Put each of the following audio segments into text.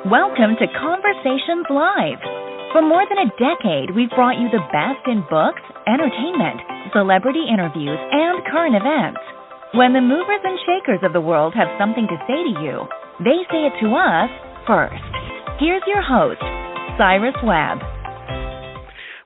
Welcome to Conversations Live. For more than a decade, we've brought you the best in books, entertainment, celebrity interviews, and current events. When the movers and shakers of the world have something to say to you, they say it to us first. Here's your host, Cyrus Webb.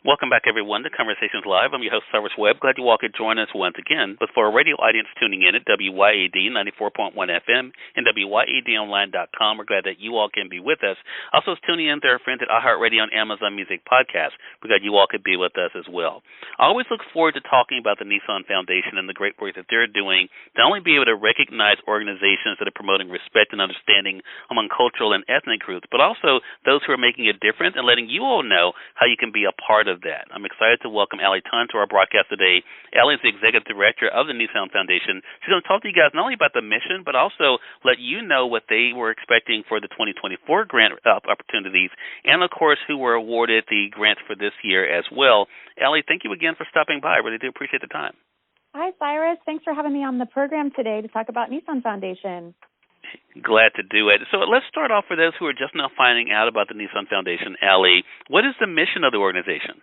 Welcome back, everyone, to Conversations Live. I'm your host, Cyrus Webb. Glad you all could join us once again. But for our radio audience tuning in at WYAD 94.1 FM and WYADonline.com, we're glad that you all can be with us. Also, tuning in to our friends at iHeartRadio and Amazon Music Podcast. We're glad you all could be with us as well. I always look forward to talking about the Nissan Foundation and the great work that they're doing to not only be able to recognize organizations that are promoting respect and understanding among cultural and ethnic groups, but also those who are making a difference and letting you all know how you can be a part of that. I'm excited to welcome Ali Tonn to our broadcast today. Ali is the Executive Director of the Nissan Foundation. She's going to talk to you guys not only about the mission, but also let you know what they were expecting for the 2024 grant opportunities, and, of course, who were awarded the grants for this year as well. Ali, thank you again for stopping by. I really do appreciate the time. Hi, Cyrus. Thanks for having me on the program today to talk about Nissan Foundation. Glad to do it. So let's start off for those who are just now finding out about the Nissan Foundation. Ali, what is the mission of the organization?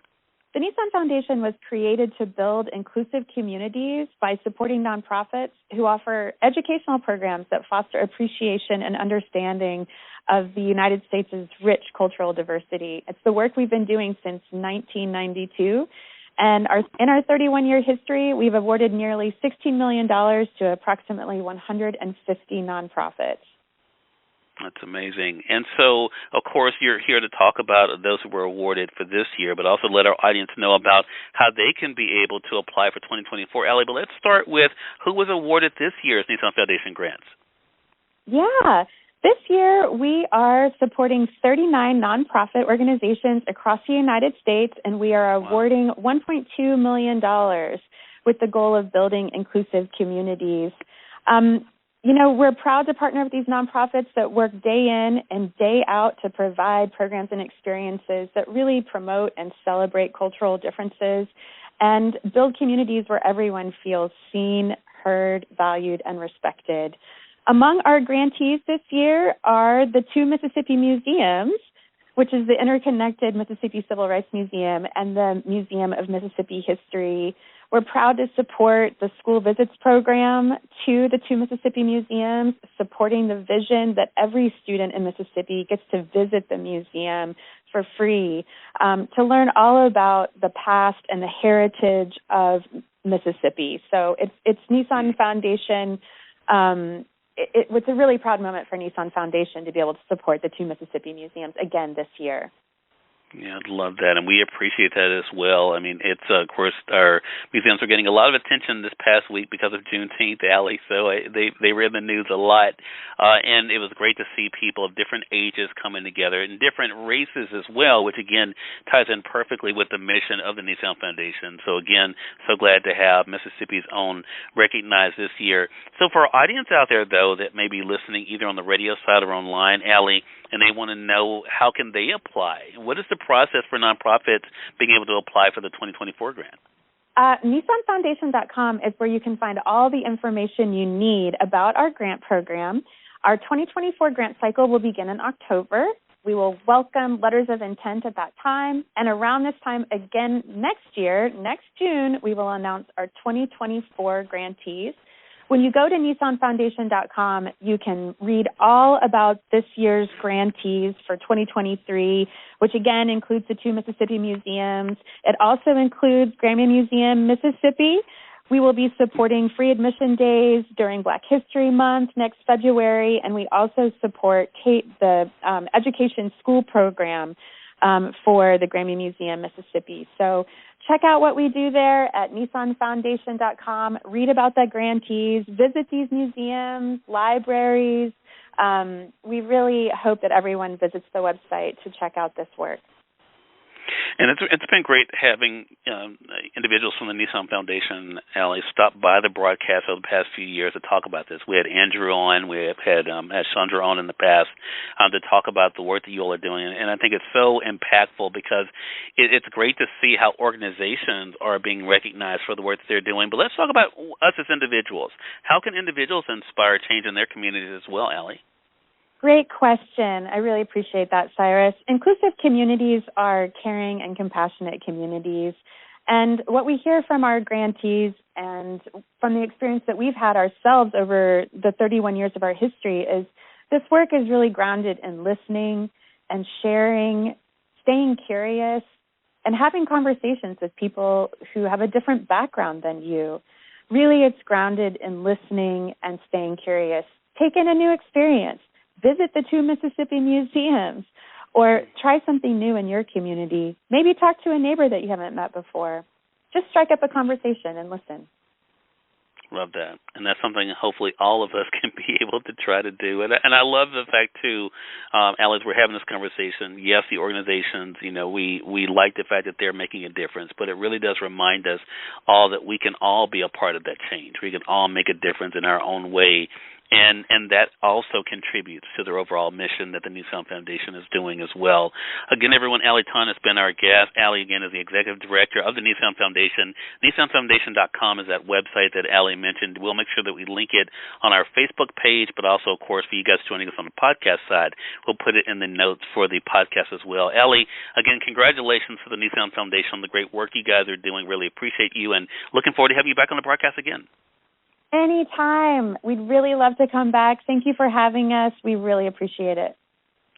The Nissan Foundation was created to build inclusive communities by supporting nonprofits who offer educational programs that foster appreciation and understanding of the United States' rich cultural diversity. It's the work we've been doing since 1992. And in our 31-year history, we've awarded nearly $16 million to approximately 150 nonprofits. That's amazing. And so, of course, you're here to talk about those who were awarded for this year, but also let our audience know about how they can be able to apply for 2024. Ali, but let's start with who was awarded this year's Nissan Foundation grants. Yeah. This year, we are supporting 39 nonprofit organizations across the United States, and we are awarding $1.2 million with the goal of building inclusive communities. We're proud to partner with these nonprofits that work day in and day out to provide programs and experiences that really promote and celebrate cultural differences and build communities where everyone feels seen, heard, valued, and respected. Among our grantees this year are the two Mississippi museums, which is the Interconnected Mississippi Civil Rights Museum and the Museum of Mississippi History. We're proud to support the school visits program to the two Mississippi museums, supporting the vision that every student in Mississippi gets to visit the museum for free, to learn all about the past and the heritage of Mississippi. So it's Nissan Foundation. It's a really proud moment for Nissan Foundation to be able to support the two Mississippi museums again this year. Yeah, I'd love that, and we appreciate that as well. I mean, it's, of course, our museums are getting a lot of attention this past week because of Juneteenth, Ali, so they were in the news a lot, and it was great to see people of different ages coming together and different races as well, which, again, ties in perfectly with the mission of the Nissan Foundation. So, again, so glad to have Mississippi's own recognized this year. So for our audience out there, though, that may be listening either on the radio side or online, Ali, and they want to know how can they apply. What is the process for nonprofits being able to apply for the 2024 grant? NissanFoundation.com is where you can find all the information you need about our grant program. Our 2024 grant cycle will begin in October. We will welcome letters of intent at that time. And around this time again next year, next June, we will announce our 2024 grantees. When you go to NissanFoundation.com, you can read all about this year's grantees for 2023, which again includes the two Mississippi museums. It also includes Grammy Museum, Mississippi. We will be supporting free admission days during Black History Month next February, and we also support the education school program for the Grammy Museum, Mississippi. So check out what we do there at NissanFoundation.com. Read about the grantees. Visit these museums, libraries. We really hope that everyone visits the website to check out this work. And it's been great having individuals from the Nissan Foundation, Ali, stop by the broadcast over the past few years to talk about this. We had Andrew on, we have had Chandra on in the past to talk about the work that you all are doing. And I think it's so impactful because it's great to see how organizations are being recognized for the work that they're doing. But let's talk about us as individuals. How can individuals inspire change in their communities as well, Ali? Great question. I really appreciate that, Cyrus. Inclusive communities are caring and compassionate communities. And what we hear from our grantees and from the experience that we've had ourselves over the 31 years of our history is this work is really grounded in listening and sharing, staying curious, and having conversations with people who have a different background than you. Really, it's grounded in listening and staying curious. Take in a new experience. Visit the 2 Mississippi museums, or try something new in your community. Maybe talk to a neighbor that you haven't met before. Just strike up a conversation and listen. Love that. And that's something hopefully all of us can be able to try to do. And I love the fact, too, Alice, we're having this conversation. Yes, the organizations, we like the fact that they're making a difference, but it really does remind us all that we can all be a part of that change. We can all make a difference in our own way. And that also contributes to their overall mission that the Nissan Foundation is doing as well. Again, everyone, Ali Tonn has been our guest. Ali, again, is the Executive Director of the Nissan Foundation. NissanFoundation.com is that website that Ali mentioned. We'll make sure that we link it on our Facebook page, but also, of course, for you guys joining us on the podcast side, we'll put it in the notes for the podcast as well. Ali, again, congratulations to the Nissan Foundation on the great work you guys are doing. Really appreciate you, and looking forward to having you back on the broadcast again. Anytime. We'd really love to come back. Thank you for having us. We really appreciate it.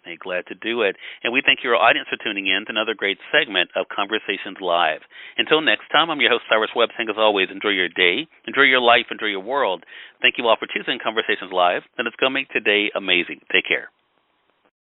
Hey, glad to do it. And we thank your audience for tuning in to another great segment of Conversations Live. Until next time, I'm your host, Cyrus Webb, saying as always, enjoy your day, enjoy your life, enjoy your world. Thank you all for choosing Conversations Live, and it's going to make today amazing. Take care.